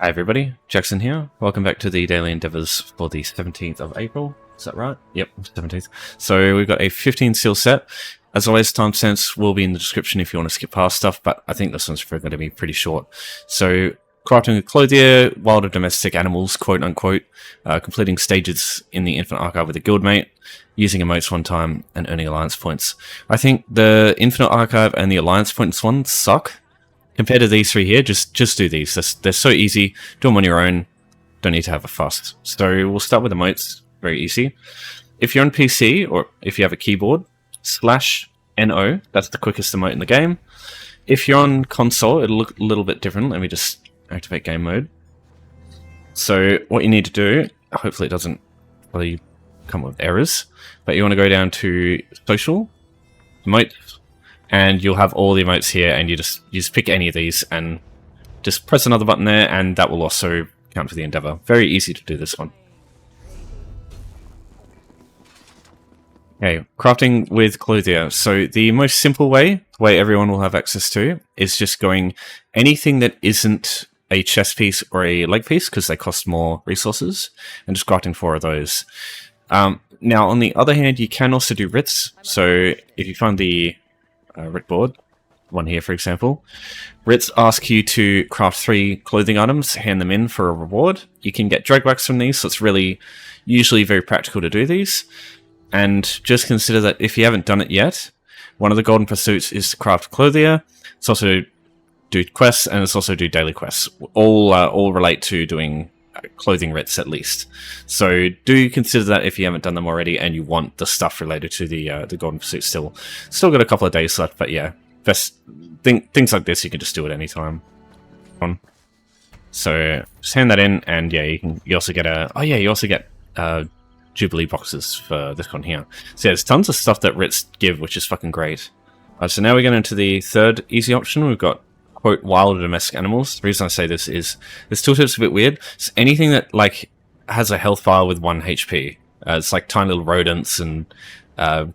Hi everybody, Jackson here. Welcome back to the daily endeavors for the 17th of April. Is that right? Yep, 17th. So we've got a 15 seal set. As always, timestamps will be in the description if you want to skip past stuff, but I think this one's going to be pretty short. So crafting a Clothier, wild or domestic animals, quote unquote, completing stages in the Infinite Archive with a Guildmate, using emotes one time, and earning alliance points. I think the Infinite Archive and the alliance points ones suck. Compared to these three here, just do these. They're so easy. Do them on your own. Don't need to have a fuss. So we'll start with emotes. Very easy. If you're on PC, or if you have a keyboard, /NO. That's the quickest emote in the game. If you're on console, it'll look a little bit different. Let me just activate game mode. So what you need to do, hopefully it doesn't really come with errors, but you want to go down to social, emote, and you'll have all the emotes here, and you just pick any of these and just press another button there, and that will also count for the endeavor. Very easy to do this one. Okay, crafting with Clothier. So the most simple way, the way everyone will have access to, is just going anything that isn't a chest piece or a leg piece, because they cost more resources, and just crafting 4 of those. Now, on the other hand, you can also do writs. So if you find the writ board, one here for example, writs ask you to craft 3 clothing items, hand them in for a reward. You can get drag wax from these, so it's really usually very practical to do these. And just consider that if you haven't done it yet, one of the golden pursuits is to craft Clothier. It's also do quests, and it's also do daily quests. All relate to doing clothing writs at least. So do consider that if you haven't done them already and you want the stuff related to the golden pursuit still. Still got a couple of days left, but yeah, things like this you can just do at any time. So just hand that in, and yeah, you also get Jubilee boxes for this one here. So yeah, there's tons of stuff that writs give, which is fucking great. So now we're getting into the third easy option. We've got quote wild or domestic animals. The reason I say this is this tooltip's a bit weird. It's anything that like has a health bar with 1 HP. It's like tiny little rodents and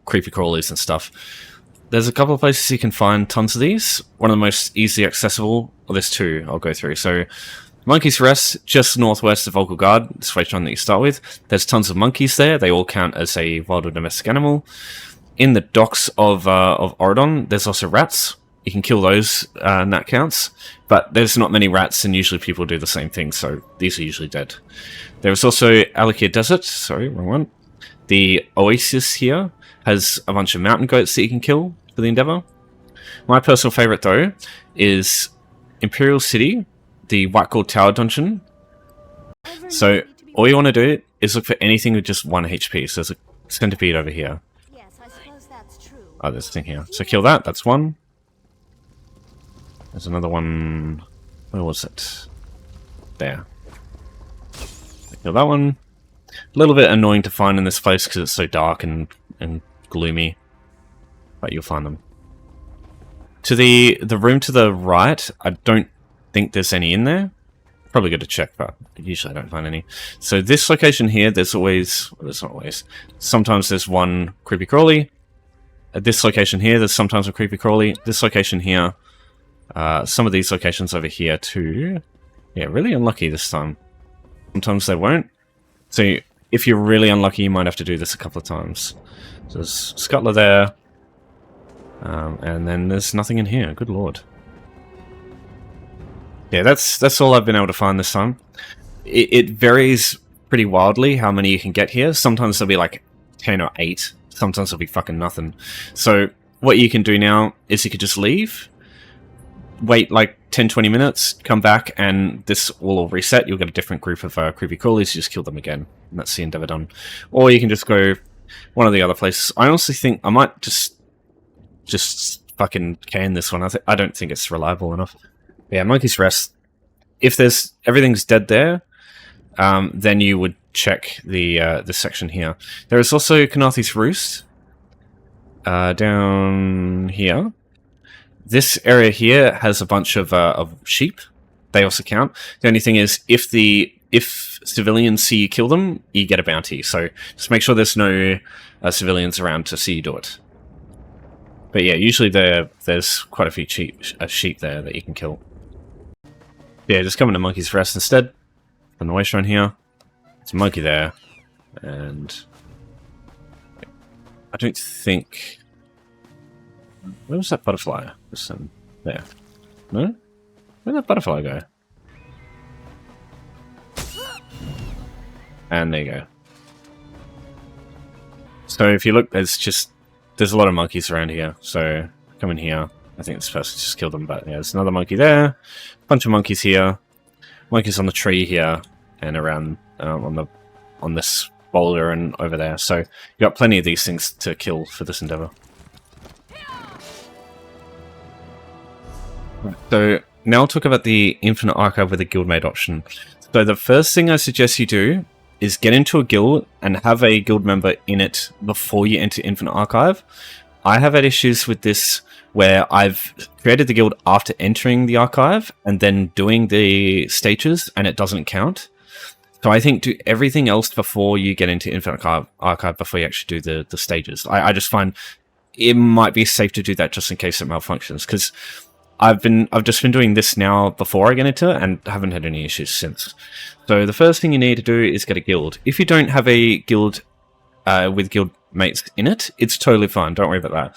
creepy crawlies and stuff. There's a couple of places you can find tons of these. One of the most easily accessible, well, there's 2 I'll go through. So Monkey's Rest, just northwest of Vocal Guard, this way one that you start with. There's tons of monkeys there. They all count as a wild or domestic animal. In the docks of Oridon, there's also rats. You can kill those, and that counts. But there's not many rats, and usually people do the same thing, so these are usually dead. There's also Alikir Desert. Sorry, wrong one. The Oasis here has a bunch of mountain goats that you can kill for the endeavor. My personal favorite, though, is Imperial City, the White Gold Tower dungeon. So all you want to do is look for anything with just 1 HP. So there's a centipede over here. Oh, there's a thing here. So kill that. That's 1. There's another one. Where was it? There. Kill that one. A little bit annoying to find in this place because it's so dark and gloomy. But you'll find them. To the room to the right, I don't think there's any in there. Probably good to check, but usually I don't find any. So this location here, there's always... Well, there's not always. Sometimes there's 1 creepy crawly. At this location here, there's sometimes a creepy crawly. This location here... some of these locations over here too. Yeah, really unlucky this time. Sometimes they won't. So if you're really unlucky, you might have to do this a couple of times. So there's Scuttler there. And then there's nothing in here. Good lord. Yeah, that's all I've been able to find this time. It varies pretty wildly how many you can get here. Sometimes there'll be like 10 or 8. Sometimes there'll be fucking nothing. So what you can do now is you could just leave. Wait like 10-20 minutes, come back, and this will all reset. You'll get a different group of creepy crawlies. You just kill them again, and that's the endeavor done. Or you can just go one of the other places. I honestly think I might just fucking can this one. I don't think it's reliable enough. But yeah, Monkey's Rest. If there's everything's dead there, then you would check the this section here. There is also Canathi's Roost down here. This area here has a bunch of sheep. They also count. The only thing is, if civilians see you kill them, you get a bounty. So just make sure there's no civilians around to see you do it. But yeah, usually there's quite a few sheep there that you can kill. Yeah, just come into Monkey's Rest instead. On the way shrine here. There's a monkey there. And I don't think... Where was that butterfly? Just there. No? Where'd that butterfly go? And there you go. So if you look, there's a lot of monkeys around here. So come in here. I think this person just killed them, but yeah, there's another monkey there. Bunch of monkeys here. Monkeys on the tree here, and around on this boulder and over there. So you got plenty of these things to kill for this endeavor. Right, so now I'll talk about the Infinite Archive with a Guildmate option. So the first thing I suggest you do is get into a guild and have a guild member in it before you enter Infinite Archive. I have had issues with this where I've created the guild after entering the archive and then doing the stages, and it doesn't count. So I think do everything else before you get into Infinite Archive before you actually do the stages. I just find it might be safe to do that just in case it malfunctions, because I've just been doing this now before I get into it and haven't had any issues since. So the first thing you need to do is get a guild. If you don't have a guild with guild mates in it, it's totally fine. Don't worry about that.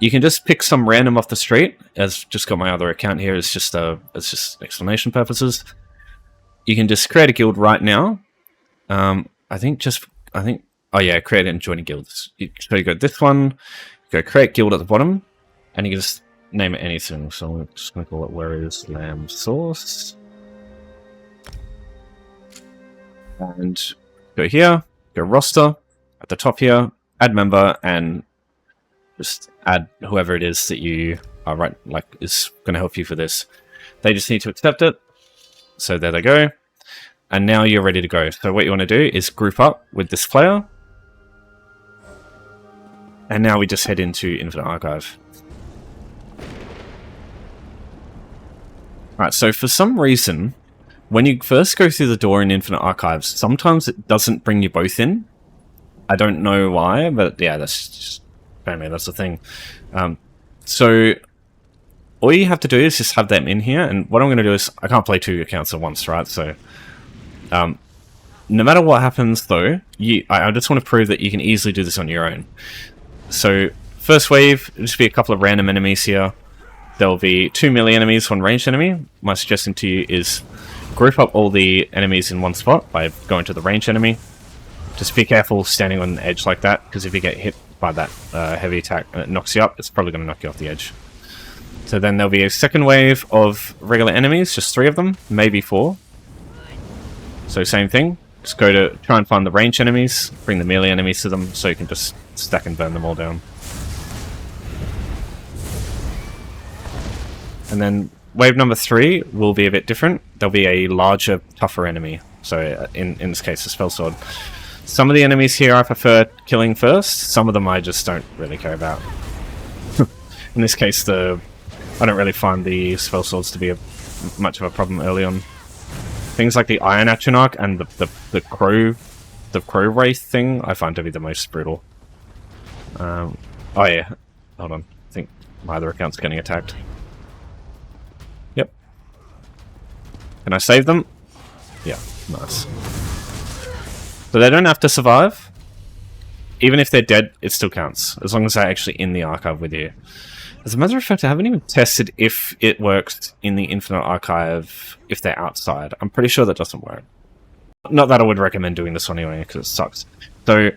You can just pick some random off the street. As just got my other account here. It's just explanation purposes. You can just create a guild right now. Oh yeah, create and join a guild. So you go this one, go create guild at the bottom, and you can just name it anything. So I'm just going to call it Where is Lamb Sauce. And go here, go roster, at the top here, add member, and just add whoever it is that you are is going to help you for this. They just need to accept it. So there they go. And now you're ready to go. So what you want to do is group up with this player. And now we just head into Infinite Archive. Alright, so for some reason, when you first go through the door in Infinite Archives, sometimes it doesn't bring you both in. I don't know why, but yeah, that's just... Apparently that's the thing. So all you have to do is just have them in here, and what I'm going to do is I can't play two accounts at once, right? So no matter what happens though, I just want to prove that you can easily do this on your own. So first wave, it'll just be a couple of random enemies here. There'll be 2 melee enemies, 1 ranged enemy. My suggestion to you is group up all the enemies in one spot by going to the ranged enemy. Just be careful standing on the edge like that, because if you get hit by that heavy attack and it knocks you up, it's probably going to knock you off the edge. So then there'll be a second wave of regular enemies, just 3 of them, maybe 4. So same thing, just go to try and find the ranged enemies, bring the melee enemies to them, so you can just stack and burn them all down. And then wave number 3 will be a bit different. There'll be a larger, tougher enemy. So in this case, a spell sword. Some of the enemies here I prefer killing first. Some of them I just don't really care about. In this case, I don't really find the spell swords to be much of a problem early on. Things like the Iron Atronach and the crow wraith thing I find to be the most brutal. Oh yeah, hold on. I think my other account's getting attacked. Yep. Can I save them? Yeah, nice. So they don't have to survive. Even if they're dead, it still counts, as long as they're actually in the archive with you. As a matter of fact, I haven't even tested if it works in the Infinite Archive if they're outside. I'm pretty sure that doesn't work. Not that I would recommend doing this one anyway, because it sucks. So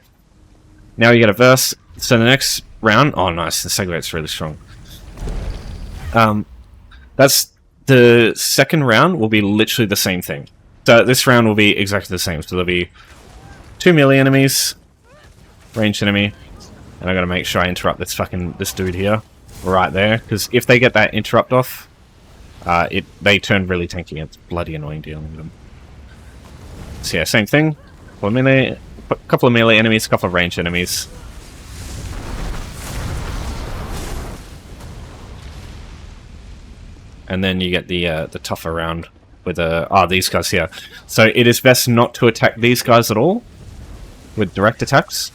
now you get a verse. So the next round... Oh, nice. The segwate's really strong. That's... The second round will be literally the same thing. So this round will be exactly the same. So there'll be 2 melee enemies, ranged enemy, and I gotta make sure I interrupt this dude here, right there, because if they get that interrupt off, they turn really tanky. It's bloody annoying dealing with them. So yeah, same thing. A couple of melee enemies, a couple of ranged enemies. And then you get the tougher round with these guys here. So it is best not to attack these guys at all with direct attacks.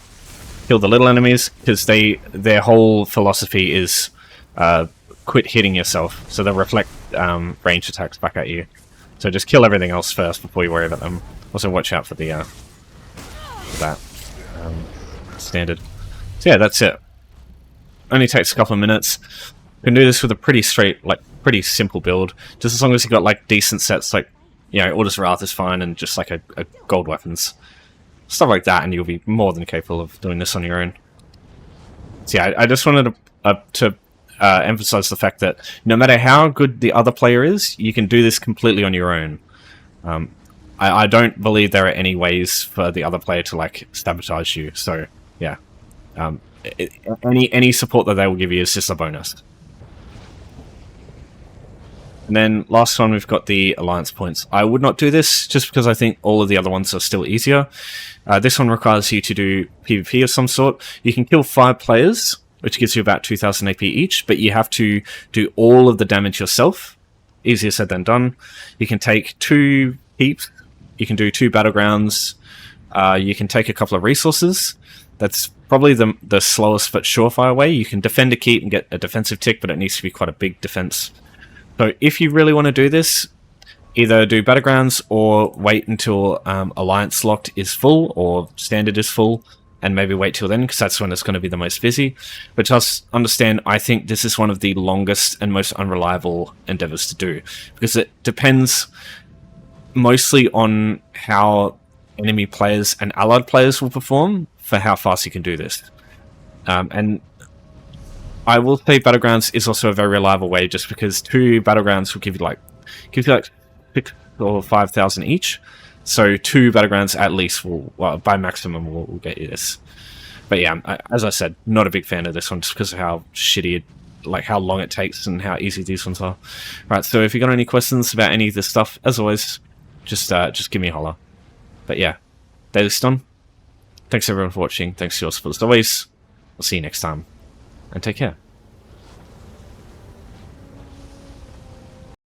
Kill the little enemies, because their whole philosophy is quit hitting yourself. So they'll reflect ranged attacks back at you. So just kill everything else first before you worry about them. Also watch out for the for that standard. So yeah, that's it. Only takes a couple of minutes. You can do this with a pretty pretty simple build. Just as long as you've got like decent sets, like, you know, Orders Wrath is fine, and just like a gold weapons. Stuff like that, and you'll be more than capable of doing this on your own. So yeah, I just wanted to emphasize the fact that no matter how good the other player is, you can do this completely on your own. I don't believe there are any ways for the other player to like sabotage you. So yeah, any support that they will give you is just a bonus. And then last one, we've got the alliance points. I would not do this just because I think all of the other ones are still easier. This one requires you to do PvP of some sort. You can kill 5 players, which gives you about 2,000 AP each, but you have to do all of the damage yourself. Easier said than done. You can take 2 heaps. You can do 2 battlegrounds. You can take a couple of resources. That's probably the slowest but surefire way. You can defend a keep and get a defensive tick, but it needs to be quite a big defense. So if you really want to do this, either do battlegrounds or wait until alliance locked is full or standard is full, and maybe wait till then, because that's when it's going to be the most busy. But just understand, I think this is one of the longest and most unreliable endeavors to do, because it depends mostly on how enemy players and allied players will perform for how fast you can do this. And I will say Battlegrounds is also a very reliable way, just because 2 Battlegrounds will give you like 6 or 5,000 each. So 2 Battlegrounds at least will, well, by maximum, will get you this. But yeah, as I said, not a big fan of this one just because of how shitty, like how long it takes and how easy these ones are. Right, so if you got any questions about any of this stuff, as always, just give me a holler. But yeah, daily's done. Thanks everyone for watching. Thanks for your support as always. I'll see you next time, and take care.